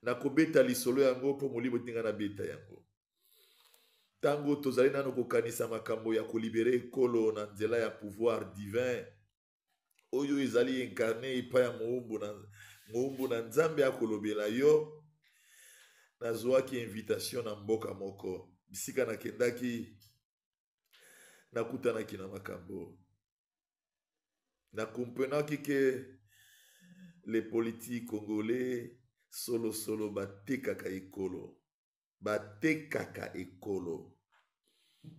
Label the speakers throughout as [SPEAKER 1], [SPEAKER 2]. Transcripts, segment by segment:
[SPEAKER 1] na kobeta lisolo yango po molimo tinga na beta yango. Tango tozali nano kokanisa makambo ya kolibere ekolo na nzela ya pouvoir divin oyo ezali incarné epa ya moumbu na nzambe akolobela yo. Nazwaki invitation na mboka moko bisika nakendaki nakutanaki na makambo nakomprenaki ke les politiques congolais solo batekaka ekolo.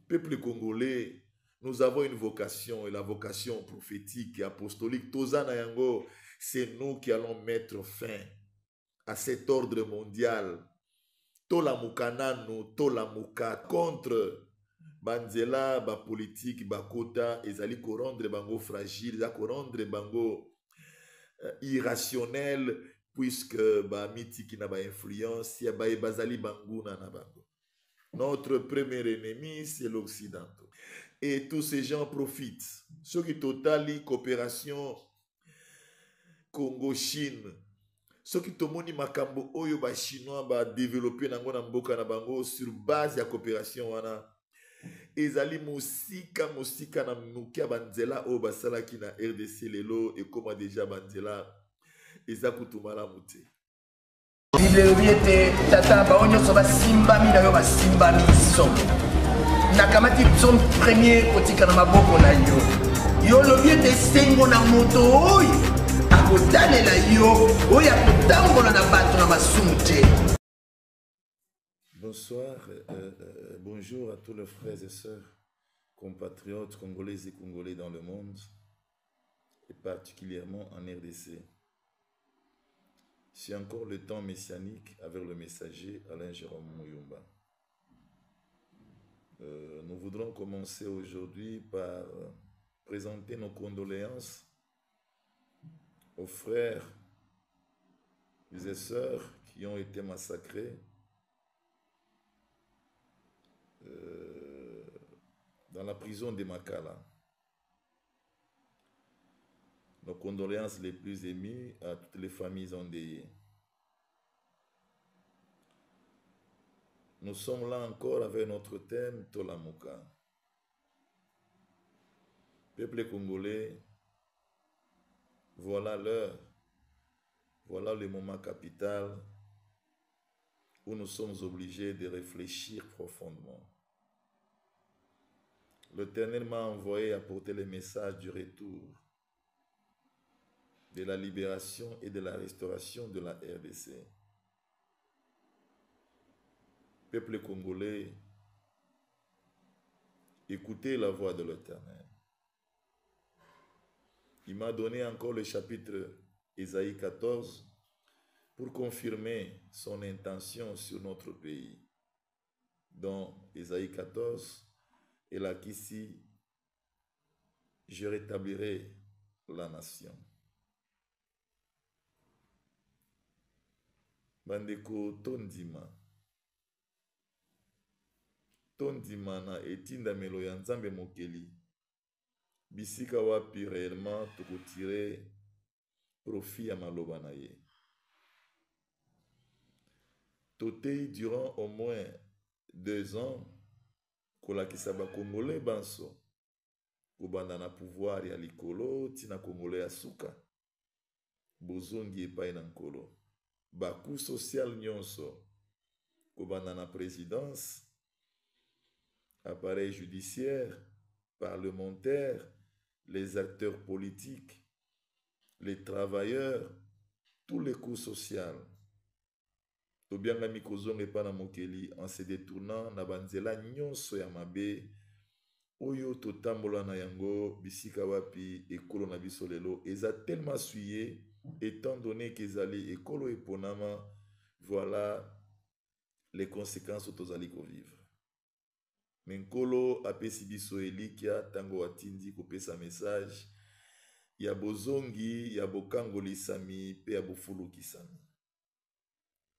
[SPEAKER 1] Peuple congolais, nous avons une vocation, et la vocation prophétique et apostolique. Tozana yango, c'est nous qui allons mettre fin à cet ordre mondial. Tola mukanano, tola muka contre banzela, ba politique, ba kota, ezali ko rendre bango fragile, ezali ko rendre bango irrationnel, puisque ba mitiki na ba influence, ya ba bazali banguna na bango. Notre premier ennemi, c'est l'Occident. Et tous ces gens profitent. Ceux qui totali coopération Congo-Chine. Ceux qui tomoni makambo oyo ba chinois ba développer nango na mboka na bango sur base ya coopération wana. Ezali musika na mukia banzela o basala ki na RDC lelo et comme déjà banzela ezakutumala muté.
[SPEAKER 2] Bible biete tata baonyo so basimbami na yo basimbami so. Nakamati son premier kotika na maboko na yo. Yo lo biete sengo na moto oyo.
[SPEAKER 1] Bonsoir, bonjour à tous les frères et sœurs, compatriotes congolais et congolais dans le monde, et particulièrement en RDC. C'est encore le temps messianique avec le messager Alain Jérôme Mouyumba. Nous voudrons commencer aujourd'hui par présenter nos condoléances aux frères et sœurs qui ont été massacrés dans la prison de Makala. Nos condoléances les plus émues à toutes les familles endeuillées. Nous sommes là encore avec notre thème Tolamuka. Peuple congolais, voilà l'heure, voilà le moment capital où nous sommes obligés de réfléchir profondément. L'Éternel m'a envoyé apporter le message du retour, de la libération et de la restauration de la RDC. Peuple congolais, écoutez la voix de l'Éternel. Il m'a donné encore le chapitre Ésaïe 14 pour confirmer son intention sur notre pays. Dans Ésaïe 14, il a qu'ici, je rétablirai la nation. Bandeko tondima. Tondima na etinda melo ya nzambe mokeli. Bisika wapi réellement tokotire profit à maloba na ye. Totei durant au moins 2 ans kolakisa ba Congolais banso kobanda na pouvoir ya likolo tina Congolais ya suka bozongi epai na nkolo baku social nyonso kobanda na présidence appareil judiciaire parlementaire les acteurs politiques, les travailleurs, tous les coups sociaux. Tobianga mikozonge pa na mokeli en se détournant na banzela nyonso ya mabe oyo totambola na yango bisika wapi ekolo na biso lelo eza tellement suyé étant donné qu'ezali ekolo eponama voilà les conséquences tozali ko vivre. Menkolo apesi biso elikia tango atindi kopesa message ya bozongi ya bokangolisami pe ya bofulukisami.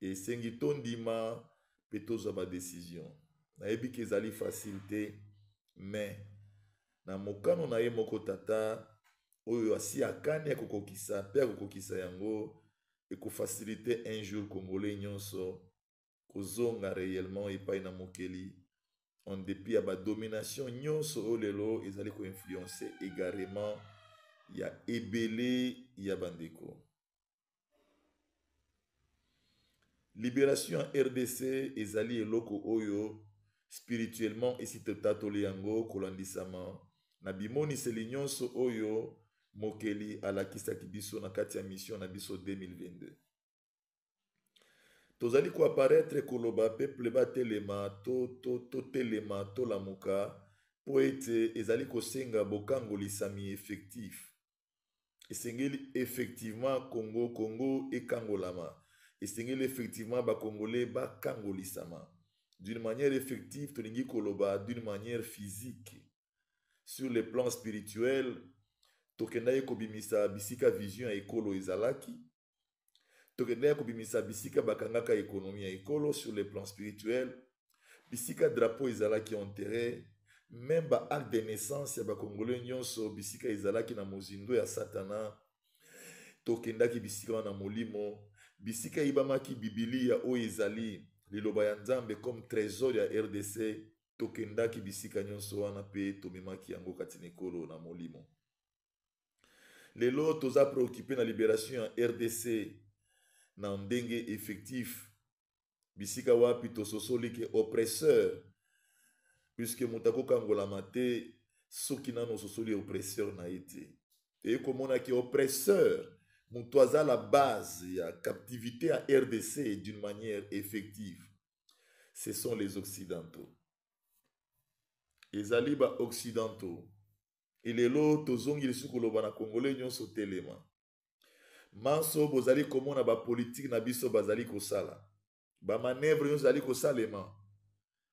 [SPEAKER 1] Esengi tondima pe tozwa ba décision. Nayebi ke ezali facilité mais na mokano na ye moko tata oyo asi akani akokokisa pe akokokisa yango et qu'on facilite un jour Congolais nyonso kozonga réellement epai na mokeli en dépit ya ba domination nyonso oyo lelo ezali koinfluencer égarément ya ebele ya bandeko. Libération en RDC ezali eloko oyo spirituellement esi totatoli yango kolandisama na bimoniseli nyonso oyo mokeli alakisaki biso na kati ya mission na biso 2022. Tozali koapparaître koloba peuple batelema totelema tolamuka po ete ezali kosenga bokangolisami effectif. Esengeli effectivement Congo ekangolama. Esengeli effectivement bakongolais bakangolisama. D'une manière effective, tolingi koloba d'une manière physique. Sur le plan spirituel, tokenda kobimisa bisika vision ya ekolo ezalaki. Tokenda kobimisa bisika bakangaka économie ya ekolo sur le plan spirituel. Bisika drapeau ezalaki enterré. Même ba acte de naissance ya bakongolais nyonso bisika ezalaki na mozindo ya satana. Tokendaki bisika na molimo. Bisika ibamaki bibilia o ezali liloba ya nzambe comme trésor ya RDC. Tokendaki bisika nyonso wana pe tomemaki yango kati na ekolo na molimo. Lelo toza préoccupé na libération ya RDC na ndenge effectif. Bisika wapi tososoli ke oppresseur. Puisque moutako kangola mate soki nano sosoli oppresseur na ete. Et komona ki oppresseur moutouaza la base ya captivité à RDC d'une manière effective. Ce sont les occidentaux. Ezali ba occidentaux. Et lelo tozongi lesu koloba na congolais nyonso telema. Manso bozali komona ba politique na biso bazali kosala. Ba manœuvre nyonso zali kosalema.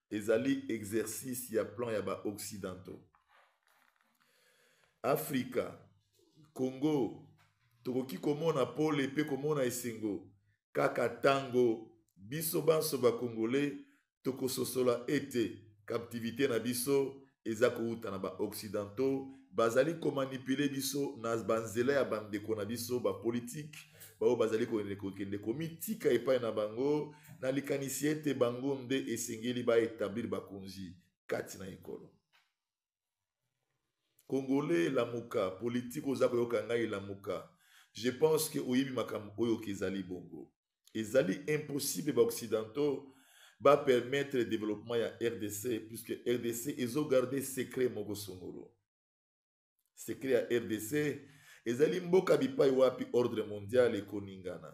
[SPEAKER 1] Ezali exercice ya plan ya ba occidentaux. Afrika, Congo, tokoki komona pole pe komona esengo. Kaka tango, biso banso ba congolais, tokososola ete, captivité na biso, ezako uta na ba occidentaux, bazali ko manipuler biso na banzela ya bandeko na biso ba politique, bao bazali ko kende komitika epai na bango, na likanisi ete bango nde esengeli ba établir ba konzi kati na ekolo. Congolais lamuka, politique ozako yoka ngai lamuka. Je pense que oyibi makambo oyo kezali bongo. Ezali impossible ba occidentaux ba permettre le développement ya RDC puisque RDC ezo garder secret moko songolo. Secret ya RDC ezali mboka bipai wapi ordre mondial ekoningana.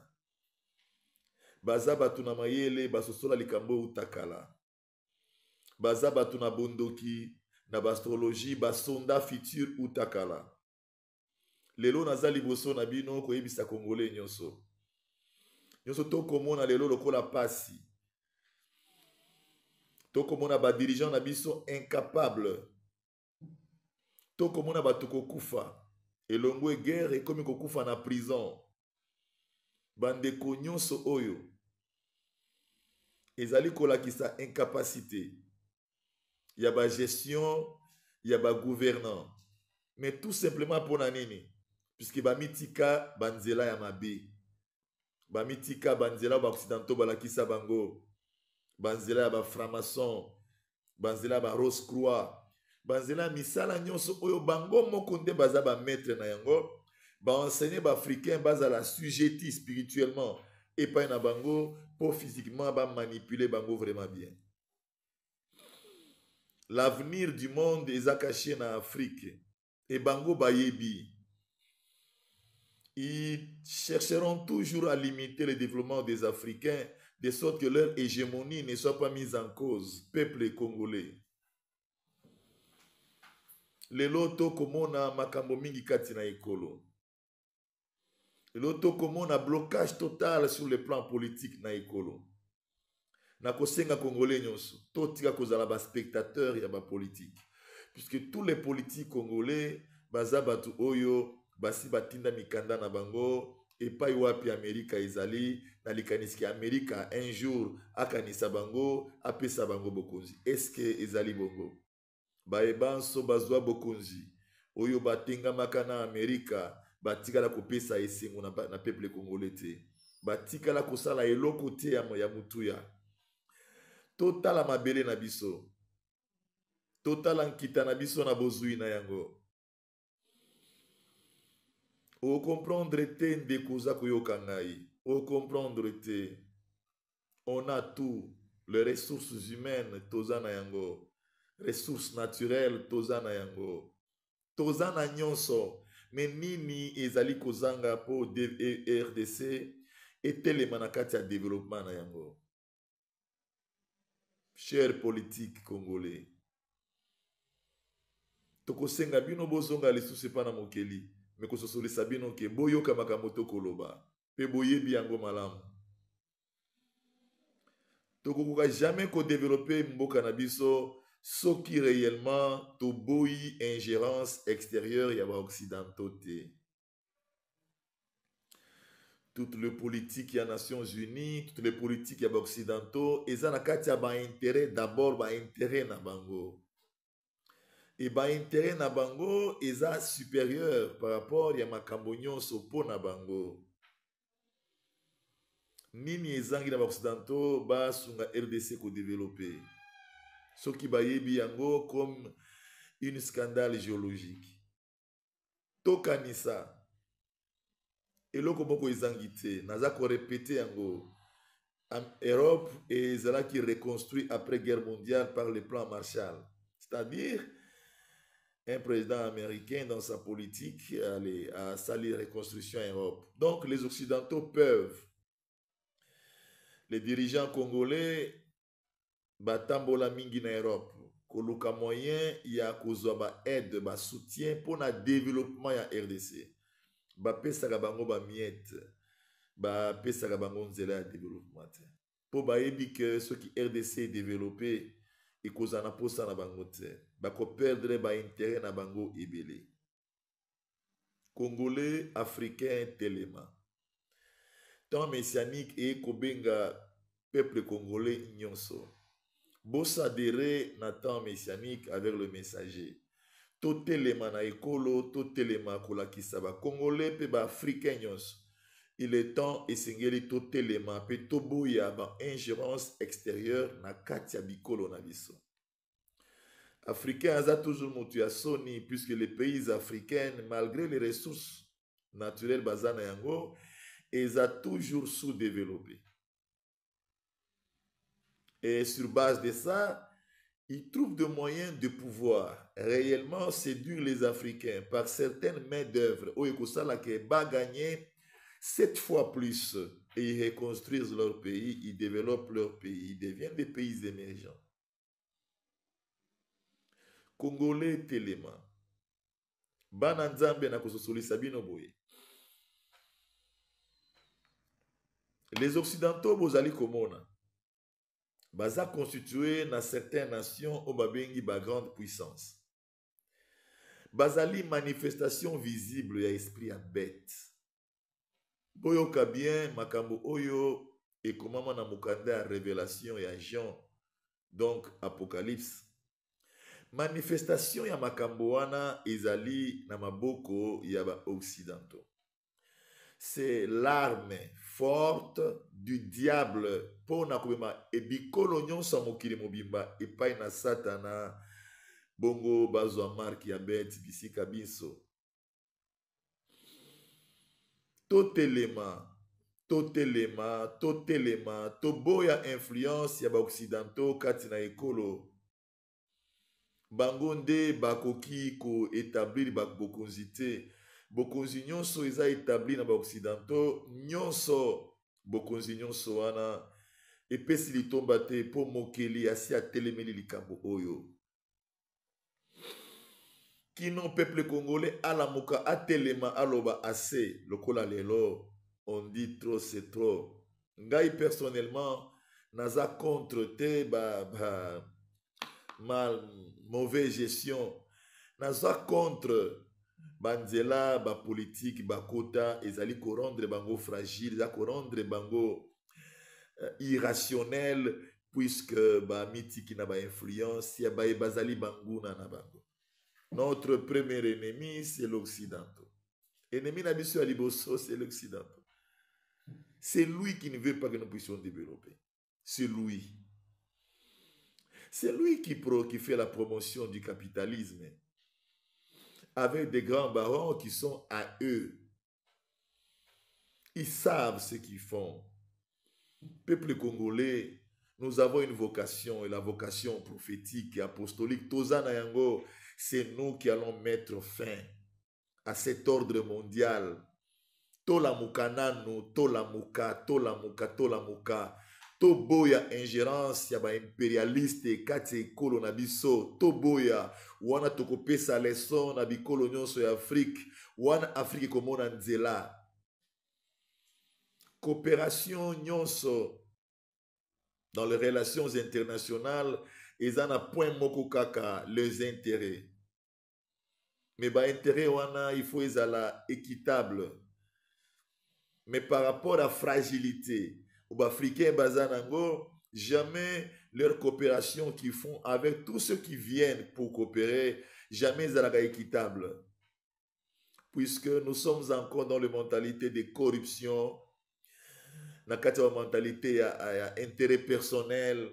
[SPEAKER 1] Baza batu na mayele basosola likambo utakala. Baza batu na bondoki na bastrologie basonda futur utakala. Lelo naza liboso na bino koyebisa congolais nyonso. Nyonso tokomona lelo lokola pasi. Tokomona ba dirigeant na biso incapable. Tokomona batu kokufa. Elongo guerre ekomi kokufa na prison. Bandeko nyonso oyo. Ezali kolakisa incapacité. Ya ba gestion, ya ba gouvernant. Mais tout simplement pour nini. Puisque ba mitika banzela ya mabe. Ba mitika banzela ba occidentaux balakisa bango. Banzela ya ba franc-maçon. Banzela ba Rose Croix. Banzela misala nyonso oyo bango moko nde baza ba maître na yango. Ba enseigner ba africain baza la sujetti spirituellement. Et pas na bango pour physiquement ba manipuler bango vraiment bien. L'avenir du monde est caché en Afrique. Et bango bayebi. Ils chercheront toujours à limiter le développement des Africains de sorte que leur hégémonie ne soit pas mise en cause. Peuple congolais. Lelo tokomona makambo mingi kati na ekolo. Lelo tokomona blocage total sur le plan politique na ekolo. Na kosenga congolais nyonso. Totika kozala ba spectateur ya ba politique. Puisque tous les politiques congolais baza batu oyo basi batinda mikanda na bango epai wapi Amerika ezali na likanisi Amerika un jour akanisa bango apesa bango bokonzi. Est-ce que ezali bongo? Baebanso bazwa bokonzi oyo batenga makana Amerika batika la kopesa esengo na peuple congolais te. batikala kosala eloko te ya mutuya. Totala mabele na biso. Totala nkita na biso na bozui na yango. O comprendre te ndekuza koyoka ngai. O comprendre te. On a tout. Les ressources humaines, toza na yango. Ressources naturelles, toza na yango. Toza na nyonso. Mais nini ezali kozanga po RDC etelema na kati ya développement na yango. Chers politiques congolais. Tokosenga bino bozonga lisusu pa na mokeli. Me kososolisa bino ke boyoka makambo tokoloba. Pe boyebi yango malamu. Tokokoka jamais ko développer mboka na biso soki réellement toboyi ingérence extérieure ya ba occidentaux te. Toutes les politiques ya Nations Unies, toutes les politiques ya ba occidentaux, eza na kati ya ba intérêt d'abord ba intérêt na bango. Et ba intérêt na bango eza supérieur par rapport ya makambo nyonso po na bango. Nini ezangi na ba occidentaux ba sunga RDC ko développer. Soki ba yebi yango comme une scandale géologique. Tokanisa. Eloko moko ezangi te. Naza ko répéter yango. En Europe ezalaki reconstruit après guerre mondiale par le plan Marshall. C'est-à-dire un président américain dans sa politique a sali reconstruction en Europe. Donc les occidentaux peuvent, les dirigeants congolais batambola mingi na Europe koluka moyen ya kozwa ba aide ba soutien pour na développement ya RDC. Ba pesaka bango ba miette, ba pesaka bango nzela ya développement. Po ba yebi que ce qui RDC est développé et kozana posa na bango te. Bako perdre ba intérêt na bango ebele. Congolais, africain, telema. Temps messianique et kobenga peuple congolais nyonso. Bossa adhéré na temps messianique avec le messager. To telema na ekolo, to telema kolakisa ba congolais pe ba africain nyonso. Il est temps esengeli to telema pe to boya ba ingérence extérieure na kati ya bikolo na biso. Africains aza toujours motu ya soni puisque les pays africains malgré les ressources naturelles bazana yango eza toujours sous-développés. Et sur base de ça, ils trouvent des moyens de pouvoir réellement séduire les Africains par certaines mains d'œuvre où ils va gagner 7 fois plus et ils reconstruisent leur pays, ils développent leur pays, ils deviennent des pays émergents. Congolais telema. Bana nzambe na kososolisa bino boye. Les Occidentaux bozali komona. Baza constitué na certaines nations au babengi ba grande puissance. Bazali manifestation visible ya esprit ya bête. Boyoka bien makambo oyo ekomama na mokanda ya révélation ya Jean, donc Apocalypse. Manifestation ya makambo wana ezali na maboko ya ba occidentaux. C'est l'arme forte du diable pour na kobema ebikolo nyonso mokili mobimba epai na satana bongo bazwa marque ya bête bisika biso. Totelema toboya influence ya ba occidentaux kati na ekolo. Bango nde bakoki ko établir bokonzi te. Bokonzi nyonso eza établi na ba occidentaux nyonso bokonzi nyonso wana epesi litomba te po mokeli asi atelemeli likambo oyo. Kino peuple congolais alamuka atelema aloba assez lokola lelo on dit trop c'est trop. Ngai personnellement naza contre te mauvaise gestion. Naza contre banzela ba politique ba kota ezali ko rendre bango fragile, za ko rendre bango irrationnel puisque ba mitiki na ba influence ya ba bazali banguna na bango. Notre premier ennemi c'est l'Occident. Ennemi na biso ya liboso c'est l'Occident. C'est lui qui ne veut pas que nous puissions développer. C'est lui. C'est lui qui fait la promotion du capitalisme avec des grands barons qui sont à eux. Ils savent ce qu'ils font. Peuple congolais, nous avons une vocation et la vocation prophétique et apostolique. Tozana yango, c'est nous qui allons mettre fin à cet ordre mondial. Tola mukanano, tola muka, tola muka, tola muka. Toboya ingérence ya ba impérialiste kati ekolo na biso. Toboya wana tokopesa leson na bikolo nyonso ya Afrique. Wana Afrique komona nzela. Coopération nyonso dans les relations internationales, ils en a point moko kaka les intérêts. Mais ba intérêt wana il faut ezala équitable. Mais par rapport à la fragilité, aux Africains bazanango, jamais leur coopération qu'ils font avec tous ceux qui viennent pour coopérer, jamais ezalaka équitable. Puisque nous sommes encore dans la mentalité de corruption, dans la mentalité ya intérêt personnel,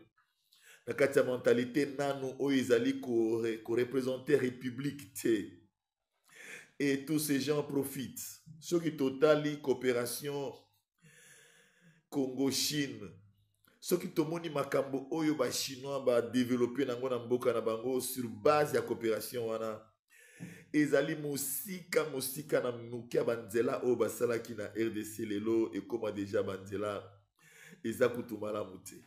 [SPEAKER 1] dans la mentalité nanu oizali ko représenter république te. Et tous ces gens profitent. Ce qui totali coopération Congo-Chine. Ce qui tomoni makambo oyo ba chinois ba développer nango na mboka na bango sur base ya coopération wana. Ezali musika na mukia banzela o basalaki na RDC lelo et comme déjà banzela eza kutumala muté.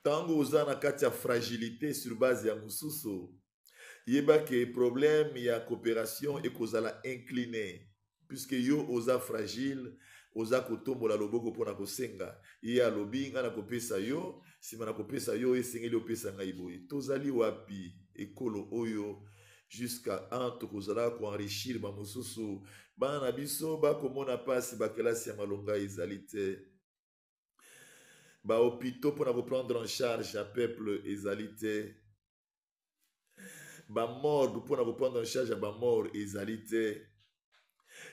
[SPEAKER 1] Tango oza na kati ya fragilité sur base ya mususu. Yeba que problème ya coopération et kozala incliné puisque yo oza fragile oza kotombola loboko pona kosenga ye alobi nga na kopesa yo sima na kopesa yo esengeli opesa ngai boye tozali wapi ekolo oyo jusqu'à entre kozala ko enrichir ba mosusu bana biso ba komona pasi ba kelasi ya malonga ezali te ba hôpitaux pona ko prendre en charge ya peuple ezali te ba morgue pour prendre en charge ba mort ezalité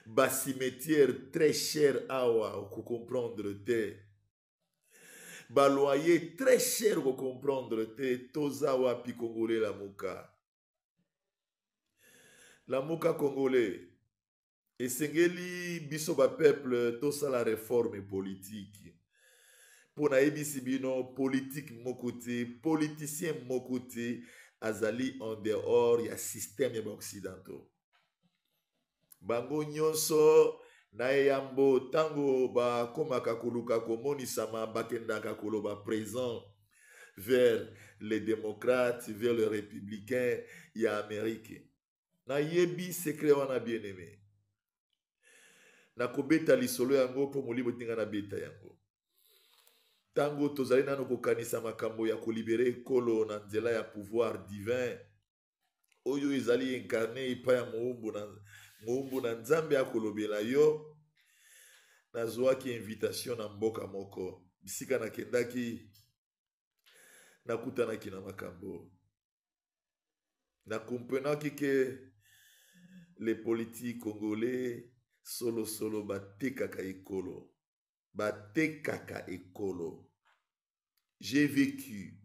[SPEAKER 1] ba cimetière très cher awa ko comprendre te ba loyer très cher ko comprendre te toza wapi congolais la muka congolais esengeli biso ba peuple to sa la réforme politique pour na ebisi bino politique mokote politicien mokote azali en dehors ya système ya occidentaux. Bango nyonso na yambo tango ba komaka koluka komonisama bakendaka koloba présent vers les démocrates, vers les républicains ya Amérique. Na yebi secret wana bien aimé. Na kobeta lisolo yango po molibo tinga na beta yango. Tango tozali nano kokanisa makambo ya kolibere kolo na nzela ya pouvoir divin oyo ezali incarné ipa ya moumbu na nzambe ya kolobela yo nazwaki invitation na mboka moko bisika nakendaki nakutanaki na makambo nakomprenaki ke les politiques congolais solo batekaka ekolo. Batekaka ekolo. J'ai vécu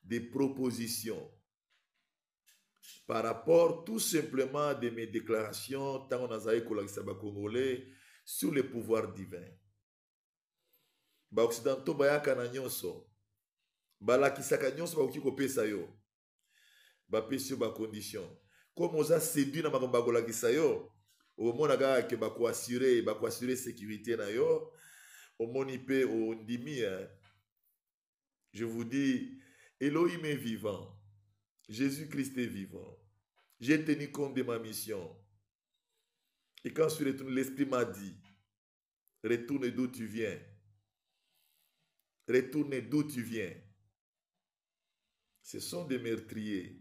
[SPEAKER 1] des propositions par rapport tout simplement de mes déclarations tant on a zaï kolakisa ba congolais sur le pouvoir divin. Ba occidentaux bayaka na nyonso. Balakisaka nyonso ba kopesa yo. Ba pesi ba condition. Comme oza séduit na makambo kolakisa yo, au monaka ke ba ko assurer sécurité na yo. Au monipe au ndimi, je vous dis, Elohim est vivant, Jésus-Christ est vivant. J'ai tenu compte de ma mission. Et quand je suis retourné, l'Esprit m'a dit, retourne d'où tu viens. Retourne d'où tu viens. Ce sont des meurtriers.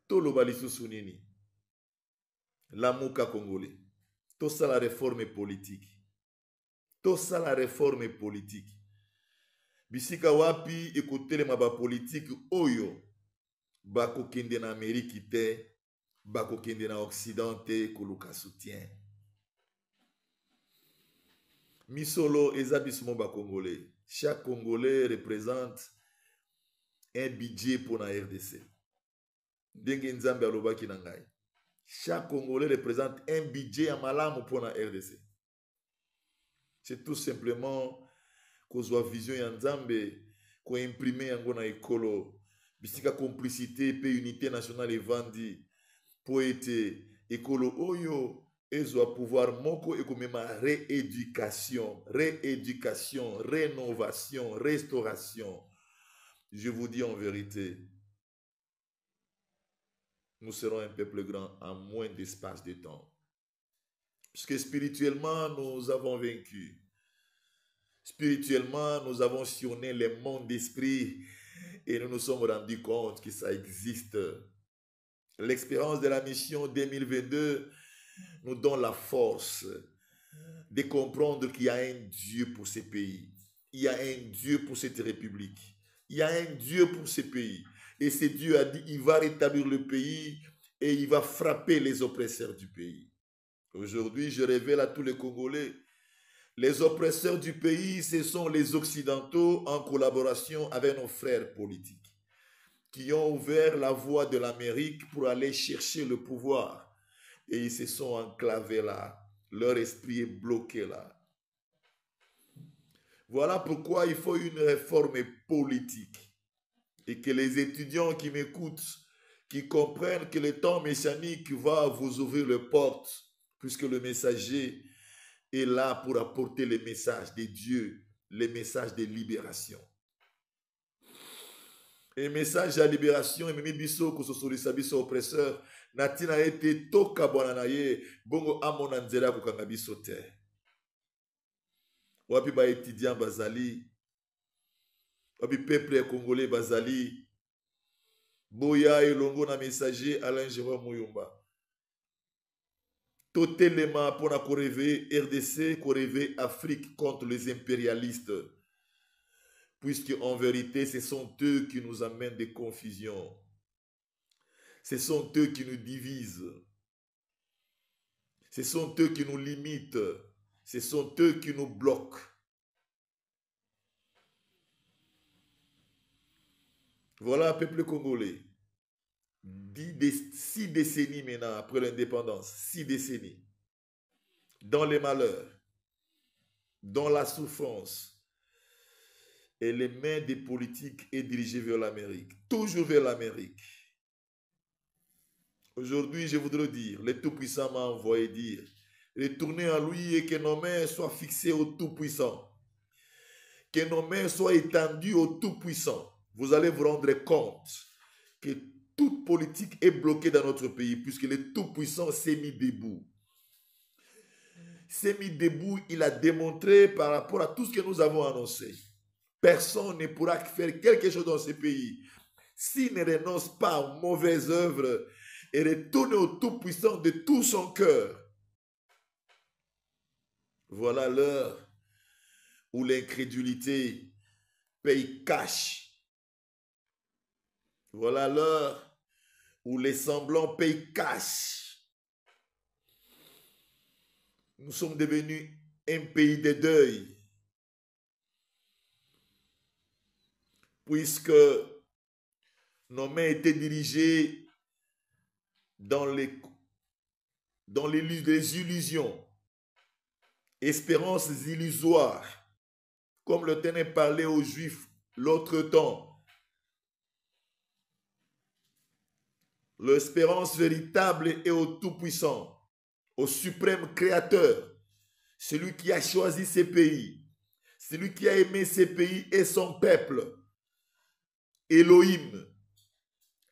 [SPEAKER 1] Tolo balisu sunini. La muka congolais. Tout ça la réforme politique. Tout ça la réforme politique. Bisika wapi écoutez les maba politique oyo bako kende na Amérique te bako kende na Occident te koluka soutien. Misolo ezabismo ba Congolais. Chaque Congolais représente un budget pour la RDC. Ndenge nzambe alobaki na ngai. Chaque Congolais représente un budget à malamu pour la RDC. C'est tout simplement kozwa vision ya nzambe ko imprimer yango na ekolo bisika complicité pe unité nationale evandi po ete ekolo oyo ezwa pouvoir moko ekomema rééducation, rénovation, restauration. Je vous dis en vérité, nous serons un peuple grand en moins d'espace de temps. Puisque spirituellement, nous avons vaincu. Spirituellement, nous avons sillonné les mondes d'esprit et nous nous sommes rendus compte que ça existe. L'expérience de la mission 2022 nous donne la force de comprendre qu'il y a un Dieu pour ces pays. Il y a un Dieu pour cette république. Il y a un Dieu pour ces pays. Et ce Dieu a dit, il va rétablir le pays et il va frapper les oppresseurs du pays. Aujourd'hui, je révèle à tous les Congolais, les oppresseurs du pays, ce sont les Occidentaux en collaboration avec nos frères politiques qui ont ouvert la voie de l'Amérique pour aller chercher le pouvoir. Et ils se sont enclavés là. Leur esprit est bloqué là. Voilà pourquoi il faut une réforme politique. Et que les étudiants qui m'écoutent, qui comprennent que le temps messianique va vous ouvrir les portes, puisque le messager est là pour apporter les messages de Dieu, les messages de libération. Et message de libération, et même biso ko sosolisa biso oppresseur, natina ete toka bwana na ye, bongo amona nzela ko kanga biso te. Wapi ba étudiant bazali, wapi peuple congolais bazali, boya elongo na messager Alain Jérôme Muyumba. Totalement pour la réveiller RDC, réveiller Afrique contre les impérialistes. Puisque en vérité, ce sont eux qui nous amènent des confusions. Ce sont eux qui nous divisent. Ce sont eux qui nous limitent. Ce sont eux qui nous bloquent. Voilà, peuple congolais. 6 décennies maintenant après l'indépendance, 6 décennies, dans les malheurs, dans la souffrance, et les mains des politiques est dirigées vers l'Amérique, toujours vers l'Amérique. Aujourd'hui, je voudrais dire, le Tout-Puissant m'a envoyé dire, retournez à lui et que nos mains soient fixées au Tout-Puissant, que nos mains soient étendues au Tout-Puissant. Vous allez vous rendre compte que toute politique est bloquée dans notre pays puisque le Tout-Puissant s'est mis debout. S'est mis debout, il a démontré par rapport à tout ce que nous avons annoncé. Personne ne pourra faire quelque chose dans ce pays s'il ne renonce pas aux mauvaises œuvres et retourne au Tout-Puissant de tout son cœur. Voilà l'heure où l'incrédulité paye cash. Voilà l'heure où les semblants payent cash. Nous sommes devenus un pays de deuil. Puisque nos mains étaient dirigées dans les illusions, espérances illusoires, comme le tenait parlé aux Juifs l'autre temps. L'espérance véritable est au Tout-Puissant, au suprême Créateur, celui qui a choisi ces pays, celui qui a aimé ces pays et son peuple. Elohim,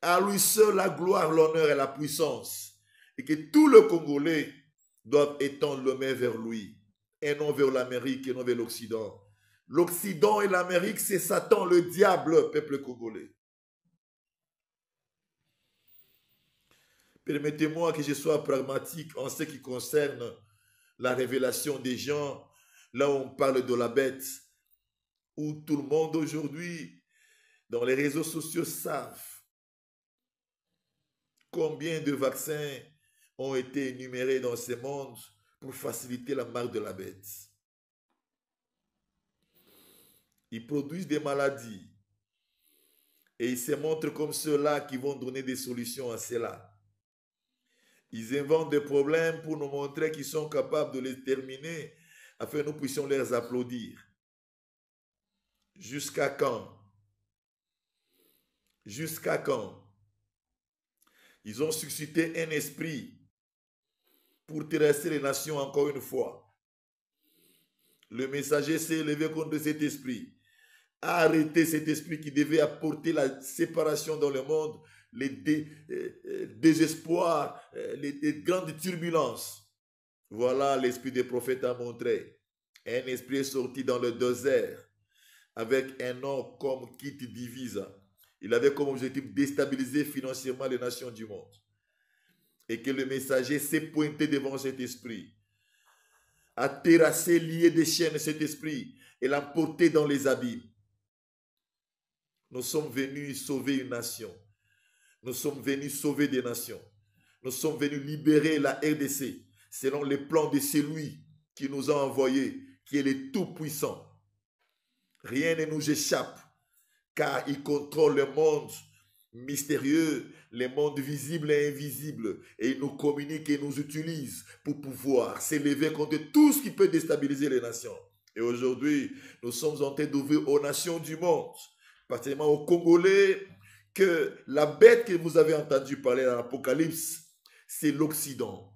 [SPEAKER 1] à lui seul la gloire, l'honneur et la puissance, et que tous les Congolais doivent étendre le main vers lui, et non vers l'Amérique, et non vers l'Occident. L'Occident et l'Amérique, c'est Satan, le diable, peuple congolais. Permettez-moi que je sois pragmatique en ce qui concerne la révélation des gens, là où on parle de la bête, où tout le monde aujourd'hui, dans les réseaux sociaux, savent Combien de vaccins ont été énumérés dans ce monde pour faciliter la marche de la bête? Ils produisent des maladies et ils se montrent comme ceux-là qui vont donner des solutions à cela. Ils inventent des problèmes pour nous montrer qu'ils sont capables de les terminer afin que nous puissions les applaudir. Jusqu'à quand? Jusqu'à quand? Ils ont suscité un esprit pour terrasser les nations encore une fois. Le messager s'est élevé contre cet esprit, a arrêté cet esprit qui devait apporter la séparation dans le monde, les désespoirs, les grandes turbulences. Voilà l'esprit des prophètes a montré. Un esprit est sorti dans le désert avec un nom comme qui te divise. Il avait comme objectif de déstabiliser financièrement les nations du monde. Et que le messager s'est pointé devant cet esprit, a terrassé, lié des chaînes cet esprit et l'a emporté dans les abîmes. Nous sommes venus sauver une nation. Nous sommes venus sauver des nations. Nous sommes venus libérer la RDC selon les plans de celui qui nous a envoyés, qui est le Tout-Puissant. Rien ne nous échappe, car il contrôle le monde mystérieux, les mondes visibles et invisibles, et il nous communique et nous utilise pour pouvoir s'élever contre tout ce qui peut déstabiliser les nations. Et aujourd'hui, nous sommes en train d'ouvrir aux nations du monde, particulièrement aux Congolais, que la bête que vous avez entendu parler dans l'Apocalypse, c'est l'Occident.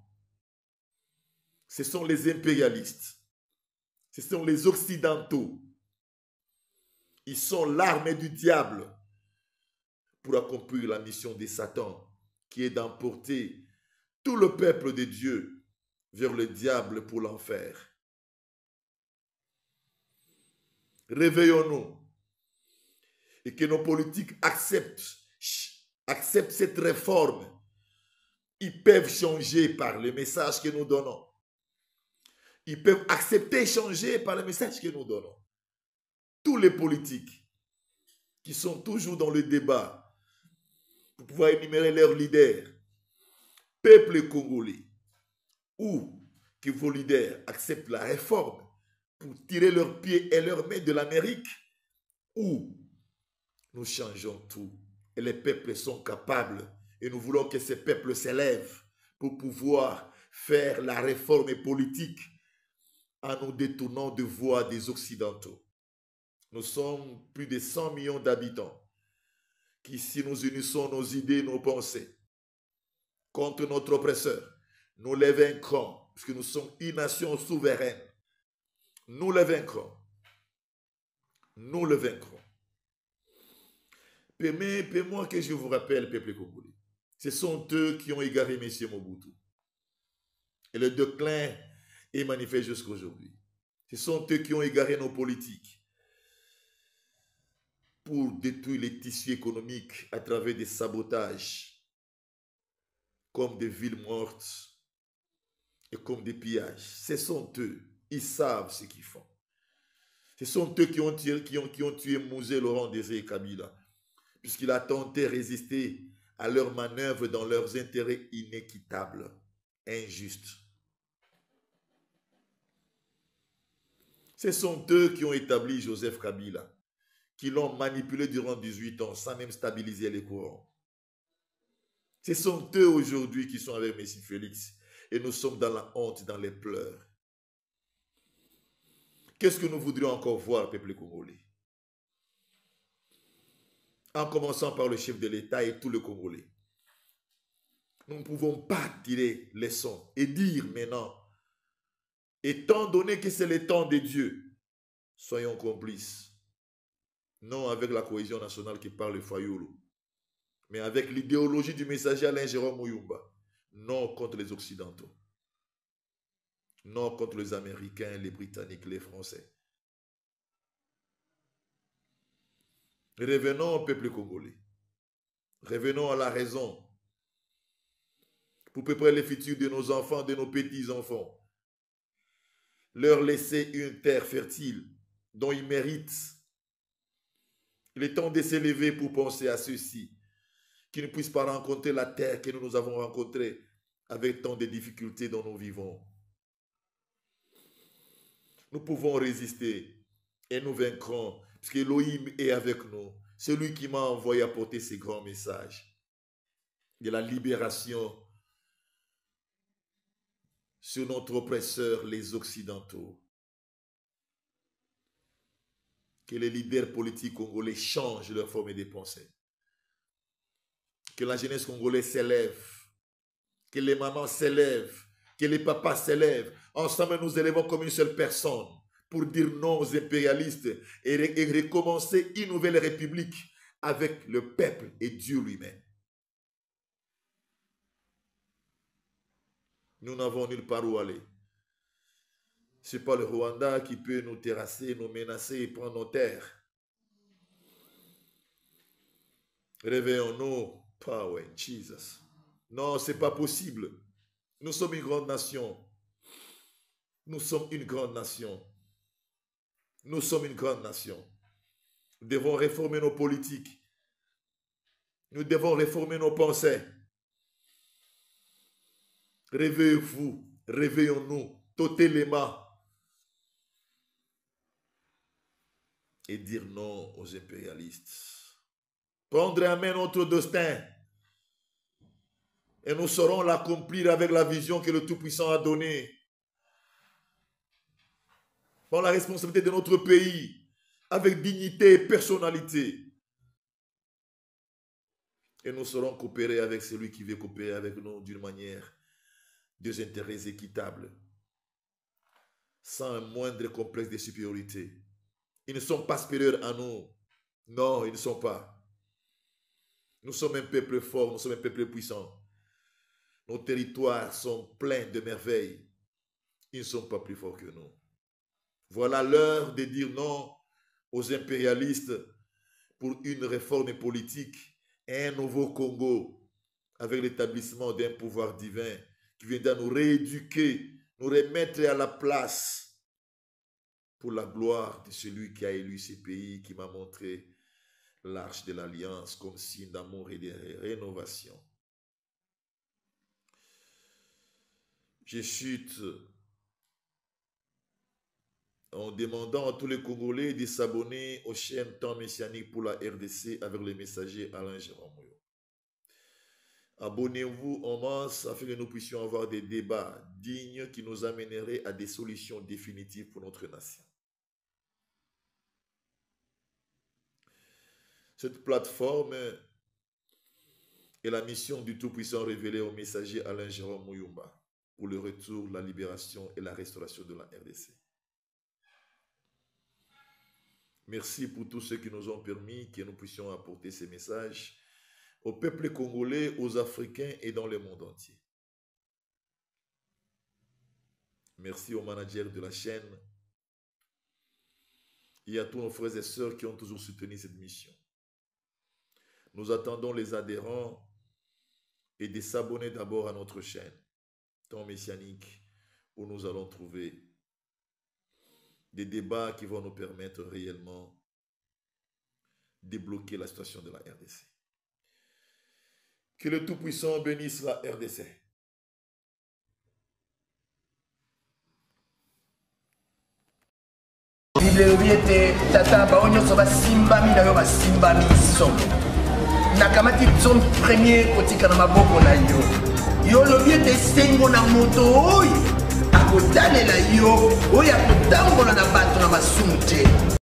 [SPEAKER 1] Ce sont les impérialistes. Ce sont les Occidentaux. Ils sont l'armée du diable pour accomplir la mission de Satan, qui est d'emporter tout le peuple de Dieu vers le diable pour l'enfer. Réveillons-nous et que nos politiques acceptent cette réforme. Ils peuvent changer par le message que nous donnons. Ils peuvent accepter changer par le message que nous donnons. Tous les politiques qui sont toujours dans le débat pour pouvoir énumérer leurs leaders, peuple congolais, ou que vos leaders acceptent la réforme pour tirer leurs pieds et leurs mains de l'Amérique, ou nous changeons tout. Et les peuples sont capables, et nous voulons que ces peuples s'élèvent pour pouvoir faire la réforme politique en nous détournant de voies des Occidentaux. Nous sommes plus de 100 millions d'habitants qui, si nous unissons nos idées, nos pensées contre notre oppresseur, nous les vaincrons, puisque nous sommes une nation souveraine. Nous les vaincrons. Nous le vaincrons. Permettez-moi que je vous rappelle, peuple congolais, ce sont eux qui ont égaré M. Mobutu. Et le déclin est manifeste jusqu'à aujourd'hui. Ce sont eux qui ont égaré nos politiques pour détruire les tissus économiques à travers des sabotages, comme des villes mortes et comme des pillages. Ce sont eux, ils savent ce qu'ils font. Ce sont eux qui ont tué Mouzé Laurent Désiré Kabila, puisqu'il a tenté de résister à leurs manœuvres dans leurs intérêts inéquitables, injustes. Ce sont eux qui ont établi Joseph Kabila, qui l'ont manipulé durant 18 ans sans même stabiliser les courants. Ce sont eux aujourd'hui qui sont avec Messie Félix et nous sommes dans la honte, dans les pleurs. Qu'est-ce que nous voudrions encore voir, peuple congolais? En commençant par le chef de l'État et tout le Congolais. Nous ne pouvons pas tirer leçon et dire maintenant, étant donné que c'est le temps de Dieu, soyons complices. Non avec la cohésion nationale qui parle de Fayulu, mais avec l'idéologie du messager Alain Jérôme Muyumba. Non contre les Occidentaux. Non contre les Américains, les Britanniques, les Français. Revenons au peuple congolais. Revenons à la raison pour préparer le futur de nos enfants, de nos petits-enfants. Leur laisser une terre fertile dont ils méritent. Il est temps de s'élever pour penser à ceci. qui ne puisse pas rencontrer la terre que nous avons rencontrée avec tant de difficultés dont nous vivons. Nous pouvons résister et nous vaincrons, puisque Elohim est avec nous. C'est lui qui m'a envoyé apporter ces grands messages de la libération sur notre oppresseur, les Occidentaux. Que les leaders politiques congolais changent leur forme de pensée. Que la jeunesse congolaise s'élève. Que les mamans s'élèvent. Que les papas s'élèvent. Ensemble, nous élevons comme une seule personne pour dire non aux impérialistes et recommencer une nouvelle république avec le peuple et Dieu lui-même. Nous n'avons nulle part où aller. Ce n'est pas le Rwanda qui peut nous terrasser, nous menacer et prendre nos terres. Réveillons-nous. Power, Jesus. Non, ce n'est pas possible. Nous sommes une grande nation. Nous sommes une grande nation. Nous sommes une grande nation. Nous devons réformer nos politiques. Nous devons réformer nos pensées. Réveillez-vous, réveillons-nous, t'ôtez les mains et dire non aux impérialistes. Prendre en main notre destin et nous saurons l'accomplir avec la vision que le Tout-Puissant a donnée. Prends la responsabilité de notre pays avec dignité et personnalité. Et nous saurons coopérer avec celui qui veut coopérer avec nous d'une manière des intérêts équitables, sans un moindre complexe de supériorité. Ils ne sont pas supérieurs à nous. Non, ils ne sont pas. Nous sommes un peuple fort, nous sommes un peuple puissant. Nos territoires sont pleins de merveilles. Ils ne sont pas plus forts que nous. Voilà l'heure de dire non aux impérialistes pour une réforme politique et un nouveau Congo avec l'établissement d'un pouvoir divin qui viendra nous rééduquer, nous remettre à la place pour la gloire de celui qui a élu ces pays, qui m'a montré l'arche de l'alliance comme signe d'amour et de rénovation. Je chute en demandant à tous les Congolais de s'abonner aux chaînes Temps Messianique pour la RDC avec le messager Alain Jérôme Moyo. Abonnez-vous en masse afin que nous puissions avoir des débats dignes qui nous amèneraient à des solutions définitives pour notre nation. Cette plateforme est la mission du Tout-Puissant révélée au messager Alain Jérôme Moyoumba pour le retour, la libération et la restauration de la RDC. Merci pour tous ceux qui nous ont permis que nous puissions apporter ces messages au peuple congolais, aux Africains et dans le monde entier. Merci aux managers de la chaîne et à tous nos frères et sœurs qui ont toujours soutenu cette mission. Nous attendons les adhérents et de s'abonner d'abord à notre chaîne, Temps Messianique, où nous allons trouver des débats qui vont nous permettre réellement de débloquer la situation de la RDC. Que le Tout-Puissant bénisse la RDC. Nakamati zone premier kotika na maboko na yo. Yo lobi ete sengo na moto oyo akotalela yo oyo akotambola na bato na masumu te.